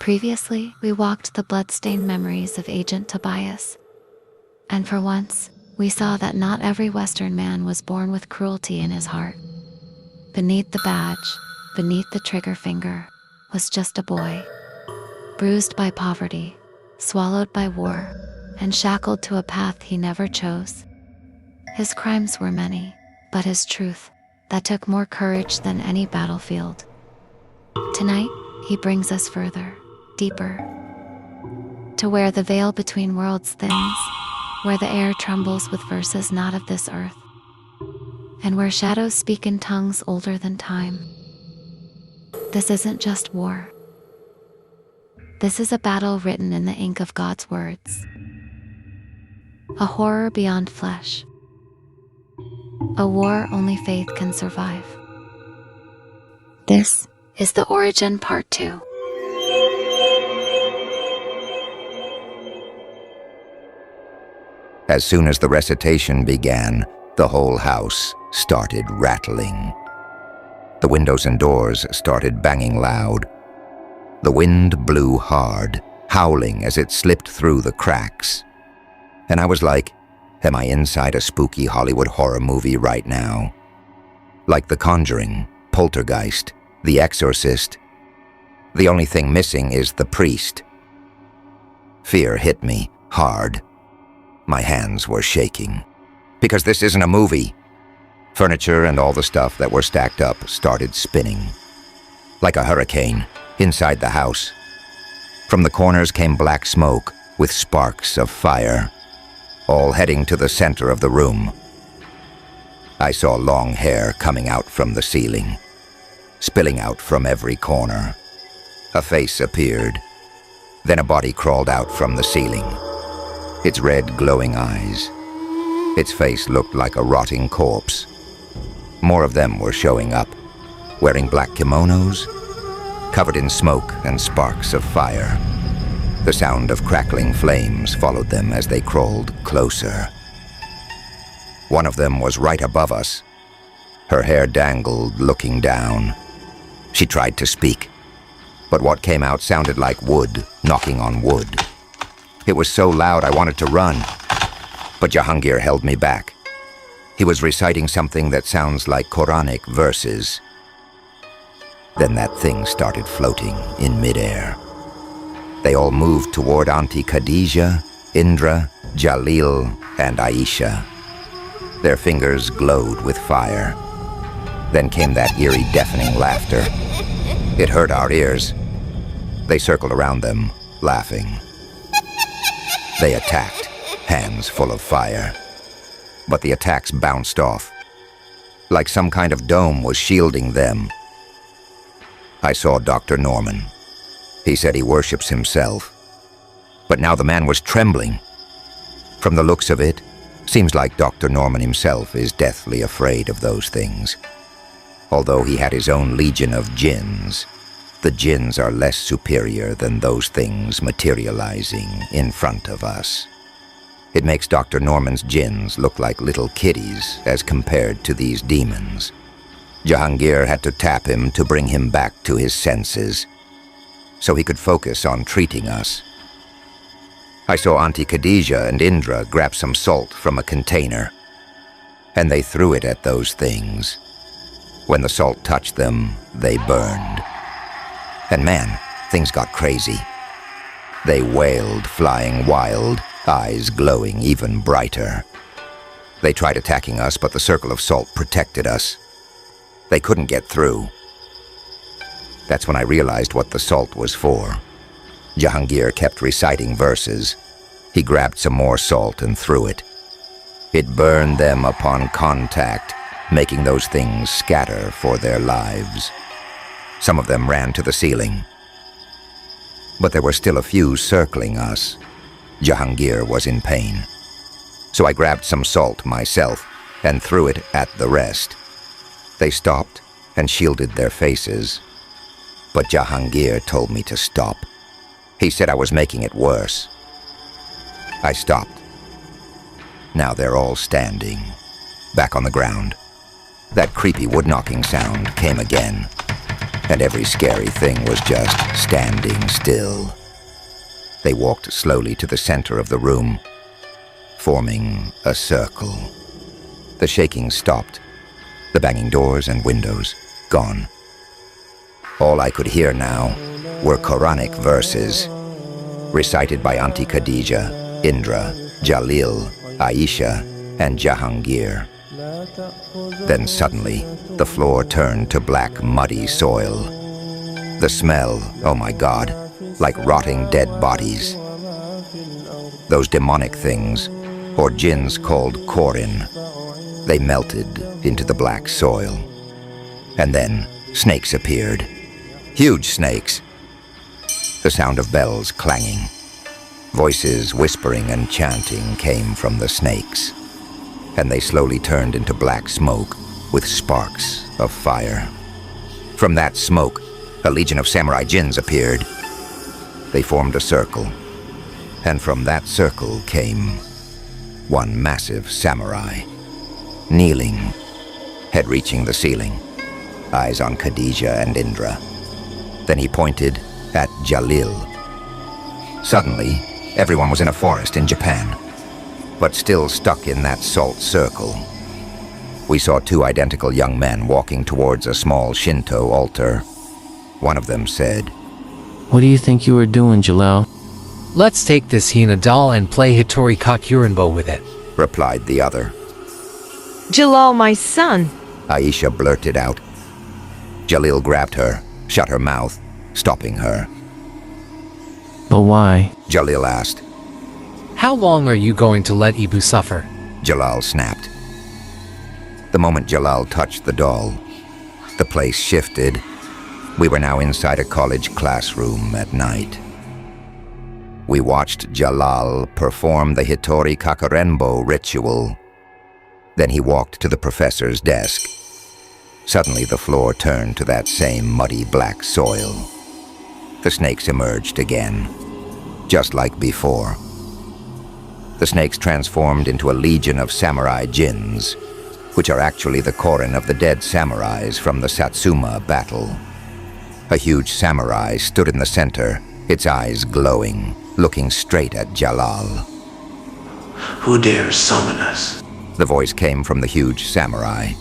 Previously, we walked the bloodstained memories of Agent Tobias. And for once, we saw that not every Western man was born with cruelty in his heart. Beneath the badge, beneath the trigger finger, was just a boy, bruised by poverty, swallowed by war, and shackled to a path he never chose. His crimes were many, but his truth, that took more courage than any battlefield. Tonight, he brings us further, deeper, to where the veil between worlds thins, where the air trembles with verses not of this earth, and where shadows speak in tongues older than time. This isn't just war. This is a battle written in the ink of God's words. A horror beyond flesh. A war only faith can survive. This is the OriDjinn Part 2. As soon as the recitation began, the whole house started rattling. The windows and doors started banging loud. The wind blew hard, howling as it slipped through the cracks. And I was like, am I inside a spooky Hollywood horror movie right now? Like The Conjuring, Poltergeist, The Exorcist. The only thing missing is the priest. Fear hit me hard. My hands were shaking. Because this isn't a movie. Furniture and all the stuff that were stacked up started spinning. Like a hurricane, inside the house. From the corners came black smoke with sparks of fire, all heading to the center of the room. I saw long hair coming out from the ceiling, spilling out from every corner. A face appeared. Then a body crawled out from the ceiling. Its red, glowing eyes. Its face looked like a rotting corpse. More of them were showing up, wearing black kimonos, covered in smoke and sparks of fire. The sound of crackling flames followed them as they crawled closer. One of them was right above us. Her hair dangled, looking down. She tried to speak, but what came out sounded like wood knocking on wood. It was so loud I wanted to run, but Jahangir held me back. He was reciting something that sounds like Quranic verses. Then that thing started floating in midair. They all moved toward Auntie Khadijah, Indera, Jalil, and Aisha. Their fingers glowed with fire. Then came that eerie, deafening laughter. It hurt our ears. They circled around them, laughing. They attacked, hands full of fire. But the attacks bounced off, like some kind of dome was shielding them. I saw Dr. Norman. He said he worships himself. But now the man was trembling. From the looks of it, seems like Dr. Norman himself is deathly afraid of those things. Although he had his own legion of jinns, the jinns are less superior than those things materializing in front of us. It makes Dr. Norman's jinns look like little kiddies as compared to these demons. Jahangir had to tap him to bring him back to his senses, so he could focus on treating us. I saw Auntie Khadijah and Indera grab some salt from a container, and they threw it at those things. When the salt touched them, they burned. And man, things got crazy. They wailed, flying wild, eyes glowing even brighter. They tried attacking us, but the circle of salt protected us. They couldn't get through. That's when I realized what the salt was for. Jahangir kept reciting verses. He grabbed some more salt and threw it. It burned them upon contact, making those things scatter for their lives. Some of them ran to the ceiling. But there were still a few circling us. Jahangir was in pain. So I grabbed some salt myself and threw it at the rest. They stopped and shielded their faces. But Jahangir told me to stop. He said I was making it worse. I stopped. Now they're all standing, back on the ground. That creepy wood-knocking sound came again. and every scary thing was just standing still. They walked slowly to the center of the room, forming a circle. The shaking stopped, the banging doors and windows gone. All I could hear now were Quranic verses, recited by Auntie Khadijah, Indra, Jalil, Aisha, and Jahangir. Then suddenly, the floor turned to black, muddy soil. The smell, oh my God, like rotting dead bodies. Those demonic things, or jinns called Qorin, they melted into the black soil. And then snakes appeared. Huge snakes. The sound of bells clanging. Voices whispering and chanting came from the snakes, and they slowly turned into black smoke with sparks of fire. From that smoke, a legion of samurai jinns appeared. They formed a circle, and from that circle came one massive samurai, kneeling, head reaching the ceiling, eyes on Khadijah and Indra. Then he pointed at Jalil. Suddenly, everyone was in a forest in Japan, but still stuck in that salt circle. We saw two identical young men walking towards a small Shinto altar. One of them said, "What do you think you were doing, Jalal?" "Let's take this Hina doll and play Hitori Kakurenbo with it," replied the other. Jalal, my son. Aisha blurted out. Jalil grabbed her, shut her mouth, stopping her. "But why?" Jalil asked. "How long are you going to let Ibu suffer?" Jalal snapped. The moment Jalal touched the doll, the place shifted. We were now inside a college classroom at night. We watched Jalal perform the Hitori Kakurenbo ritual. Then he walked to the professor's desk. Suddenly the floor turned to that same muddy black soil. The snakes emerged again, just like before. The snakes transformed into a legion of samurai jinns, which are actually the Qorin of the dead samurais from the Satsuma battle. A huge samurai stood in the center, its eyes glowing, looking straight at Jalal. "Who dares summon us?" The voice came from the huge samurai.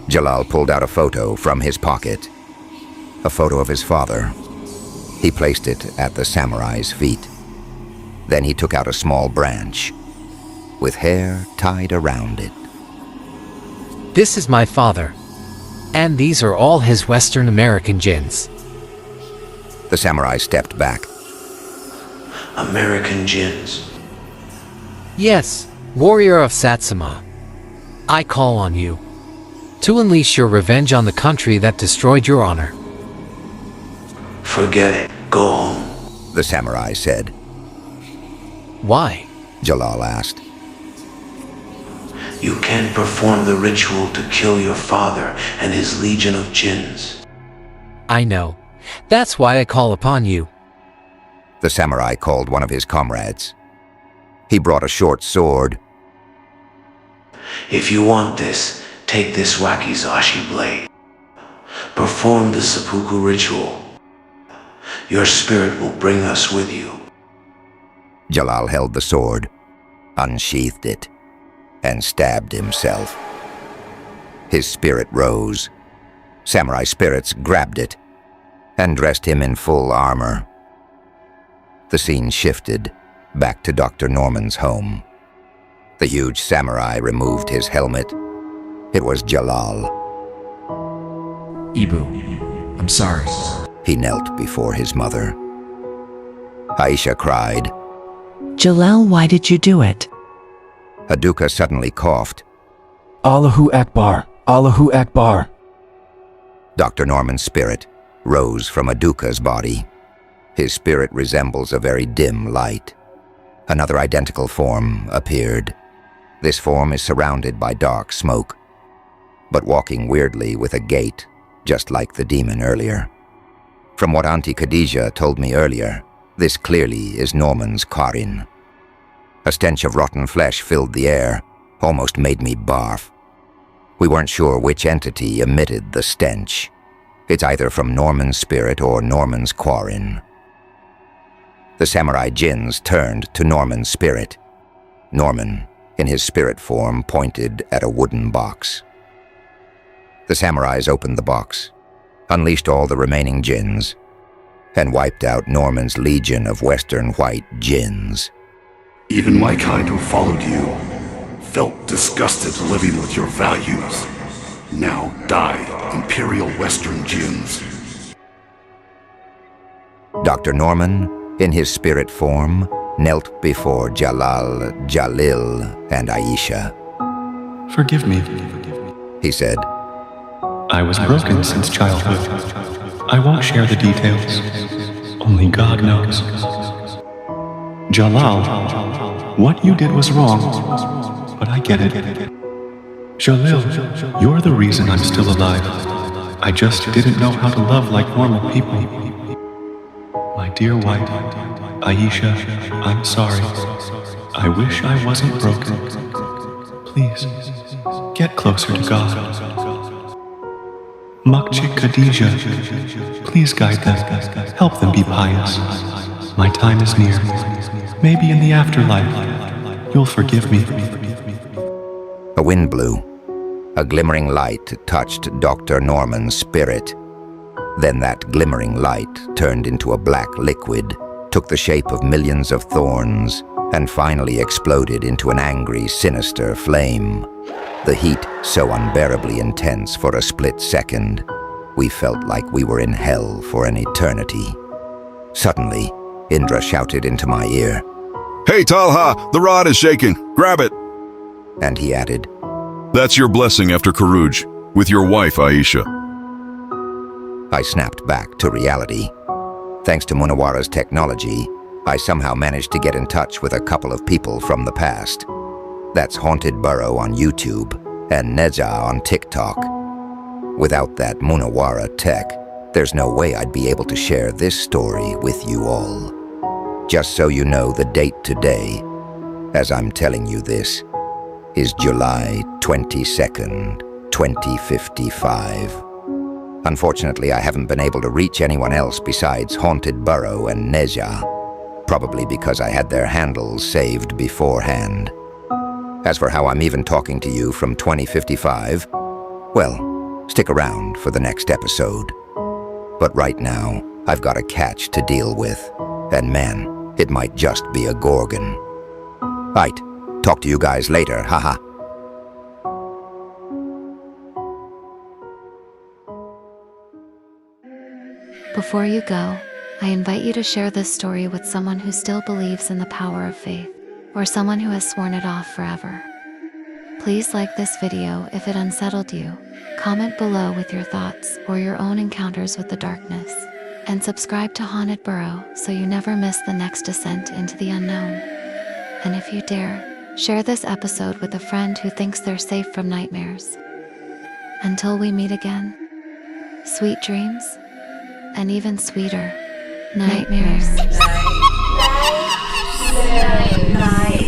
Jalal pulled out a photo from his pocket, a photo of his father. He placed it at the samurai's feet. Then he took out a small branch, with hair tied around it. "This is my father, and these are all his Western American jinns." The samurai stepped back. "American jinns?" "Yes, warrior of Satsuma. I call on you to unleash your revenge on the country that destroyed your honor." "Forget it. Go home." The samurai said. "Why?" Jalal asked. "You can't perform the ritual to kill your father and his legion of jinns." "I know. That's why I call upon you." The samurai called one of his comrades. He brought a short sword. "If you want this, take this wakizashi blade. Perform the seppuku ritual. Your spirit will bring us with you." Jalal held the sword, unsheathed it, and stabbed himself. His spirit rose. Samurai spirits grabbed it and dressed him in full armor. The scene shifted back to Dr. Norman's home. The huge samurai removed his helmet. It was Jalal. "Ibu, I'm sorry." He knelt before his mother. Aisha cried. "Jalal, why did you do it?" Aduka suddenly coughed. "Allahu Akbar, Allahu Akbar." Dr. Norman's spirit rose from Aduka's body. His spirit resembles a very dim light. Another identical form appeared. This form is surrounded by dark smoke, but walking weirdly with a gait, just like the demon earlier. From what Auntie Khadijah told me earlier, this clearly is Norman's Qorin. A stench of rotten flesh filled the air, almost made me barf. We weren't sure which entity emitted the stench. It's either from Norman's spirit or Norman's quarren. The samurai jinns turned to Norman's spirit. Norman, in his spirit form, pointed at a wooden box. The samurais opened the box, unleashed all the remaining jinns, and wiped out Norman's legion of Western white jinns. Even my kind who followed you felt disgusted living with your values. Now died Imperial Western jinns. Dr. Norman, in his spirit form, knelt before Jalal, Jalil, and Aisha. Forgive me. He said, I was broken since childhood. I won't share the details. Only God knows. Jalal, what you did was wrong, but I get it. Jalil, you're the reason I'm still alive. I just didn't know how to love like normal people. My dear wife, Aisha, I'm sorry. I wish I wasn't broken. Please, get closer to God. Auntie Khadijah, please guide them, help them be pious. My time is near. Maybe in the afterlife, you'll forgive me. A wind blew. A glimmering light touched Dr. Norman's spirit. Then that glimmering light turned into a black liquid, took the shape of millions of thorns, and finally exploded into an angry, sinister flame. The heat so unbearably intense for a split second, we felt like we were in hell for an eternity. Suddenly, Indra shouted into my ear, Hey Talha, the rod is shaking. Grab it. And he added, That's your blessing after Kharuj, with your wife Aisha. I snapped back to reality. Thanks to Munawwara's technology, I somehow managed to get in touch with a couple of people from the past. That's Haunted Burrow on YouTube and Neza on TikTok. Without that Munawwara tech, there's no way I'd be able to share this story with you all. Just so you know, the date today, as I'm telling you this, is July 22nd, 2055. Unfortunately, I haven't been able to reach anyone else besides Haunted Burrow and Neza, probably because I had their handles saved beforehand. As for how I'm even talking to you from 2055, well, stick around for the next episode. But right now, I've got a catch to deal with, and man, it might just be a Gorgon. Right, talk to you guys later, haha. Before you go, I invite you to share this story with someone who still believes in the power of faith, or someone who has sworn it off forever. Please like this video if it unsettled you, comment below with your thoughts or your own encounters with the darkness, and subscribe to Haunted Burrow so you never miss the next descent into the unknown. And if you dare, share this episode with a friend who thinks they're safe from nightmares. Until we meet again, sweet dreams, and even sweeter nightmares. Night.